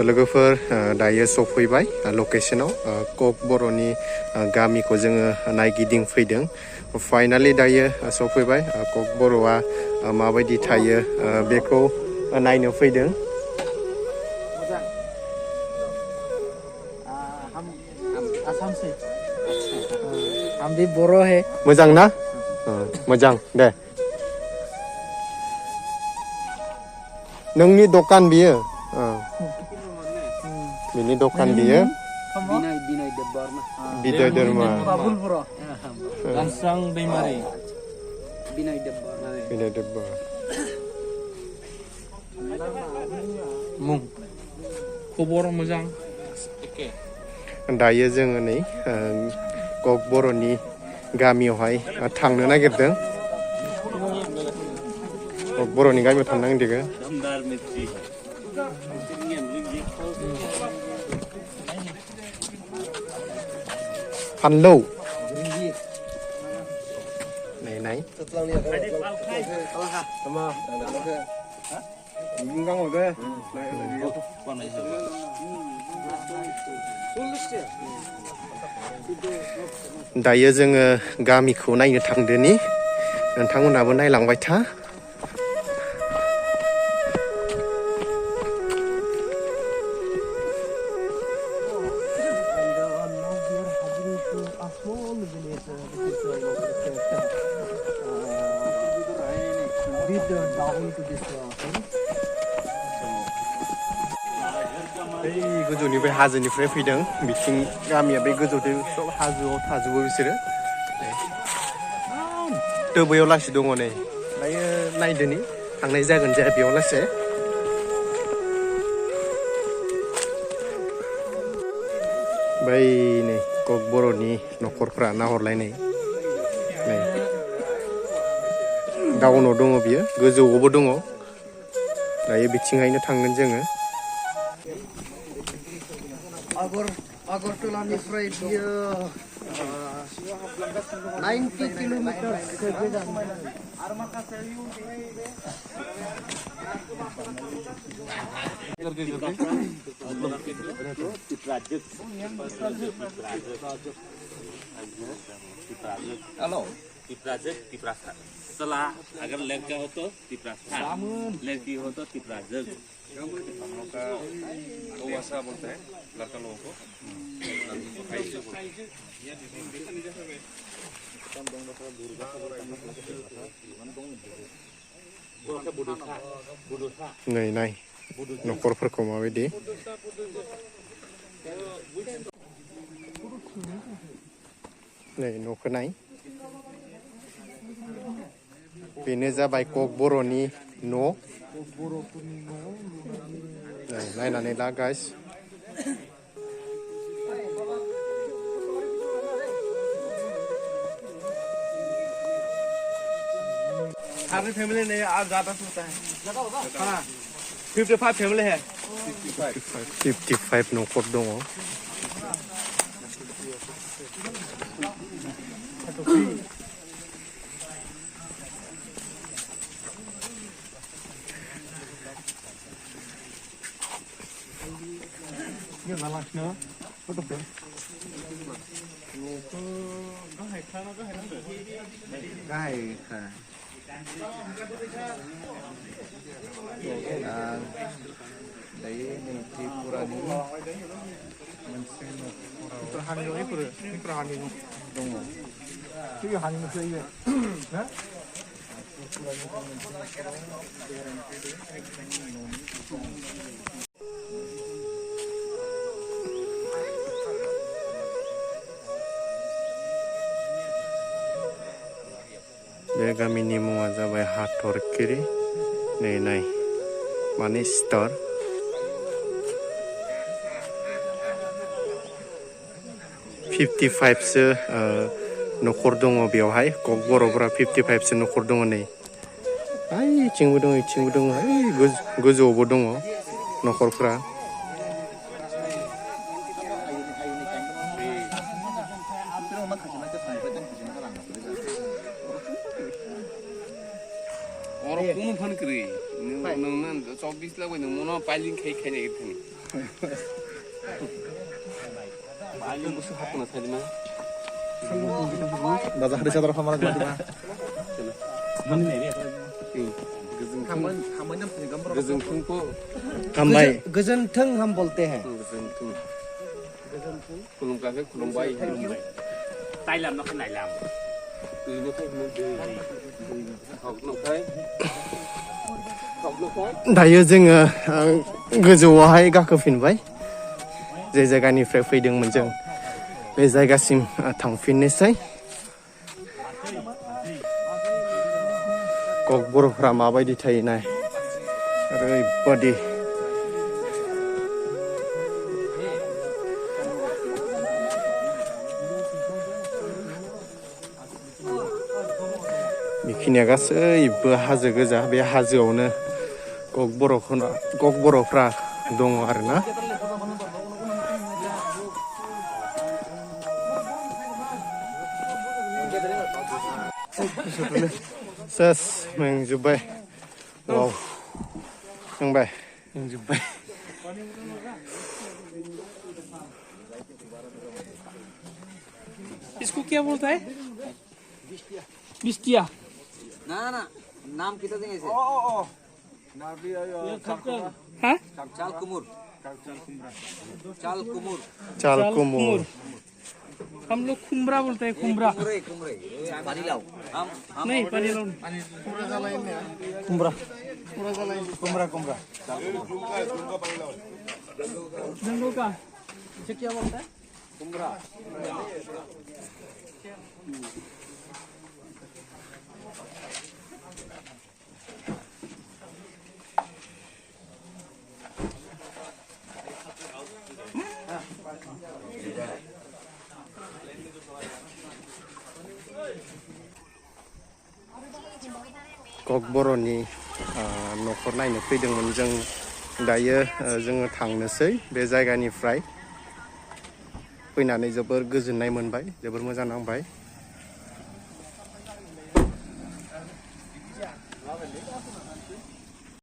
लोगोफोर दायो सफैबाय लकेशनाव KokBoroनि गामिखौ जोङो नायगिदिंफैदों फाइनाली दायो सफैबाय KokBoroआ माबायदि थायो बेखौ नायनो फैदों आसाम से हम भी बर' है मोजां ना मोजां दे नोंनि दखान बियो बिनि दखान बियो बिदय दरमा गांस्रां दैमारि बिनय देब्बा मुं खबर मोजां एके दायो जोङो नै KokBoroनि गामियावहाय थांनो नागिरदों KokBoroनि गामियाव थांनो नागिरदों फानलौ नाय दायो जोङो गामिखौ नायनो थांदोनि नोंथांमोनाबो नायलांबाय था गोजौनिफ्राय हाजोनिफ्राय फैदों बिथिं गामिया बे गोजौजों सब हाजोआव थाजोबो बिसोरो बैयाव लासै दङ नै दायो नायदोनि थांनाय जागोन जाया बेयाव लासै बै नै KokBoroनि न'खरफ्रा नाहरलायनाय नै डाउनाव दङ बियो गोजौआवबो दङ दायो बिथिंहायनो थांगोन जोङो आगरतलानिफ्राय बियो 90 किल'मिटार गोजान आरो माखासे सलाह अगर लड़का हो तो तिपरासा लड़की हो तो तिपराजग हम लोग का ओवासा बोलते हैं लड़का लोगों को नै नाय न'खरफोरखौ माबायदि नै न'खौ नाय बेनो जाबाय KokBoroनि न' नायनानै ला गाइस सारी फैमिली नहीं आज ज्यादा सोता है हाँ 55 फैमिली है 55 न'खर दङ ये वाला ना फोटो पे गाय खा दायो नै त्रिपुरानि मोनसे न'खराव हानि दङ बे हानिनिसो इयो ना त्रिपुरानि मोनसे न'खराव बे गामिनि मुङा जाबाय हाथरखिरि नै नाय माने स्टार फिफ्टि फाइभसो न'खर दङ बेवहाय KokBoroफोरा 55सो न'खर दङ नै इथिंबो दङ इथिंबो दङ गोजौआवबो दङ न'खरफ्रा और कौन फोन करे नोंना 24 लाख नोंनो पाइलिंग खाइ खाइ नागिरथों Paling busuk apa nak tadi mah? Bazar ada satu orang malah mah. Mana ni dia? Gezeng tung Kambai. गजनथंग हम बोलते हैं gezeng tung. Kulung kakek kulung bayi. Tai làm nó cái này làm. Từ nó thấy nó từ học nó thấy. Học nó thấy. दायो जोङो गोजौआवहाय गाखोफिनबाय जे जायगानिफ्राय फैदोंमोन जों बे जायगासिम थांफिननोसै ककबर'फ्रा माबायदि थायो नाय ओरैबादि बेखिनिया गासैबो हाजो गोजा बे हाजोआवनो ककबर'फ्रा दङ आरोना सेस मेंजोब्बाय वाव मेंबाय मेंजोब्बाय इसको क्या बोलता है बिस्टिया ना ना नाम कितना देंगे इसे हाँ चाल कुमुर चाल कुमुर चाल कुमुर हम लोग खुमरा बोलते हैं खुमरा कुमरे कुमरे पानी लाओ हम नहीं पानी लो कुमब्रा कुमरा जंगल का इसे क्या बोलता है कुमरा ककबर'नि न'खर नायनो फैदोंमोन जों दायो जोङो थांनोसै बे जायगानिफ्राय फैनानै जोबोर गोजोननाय मोनबाय जोबोर मोजां नांबाय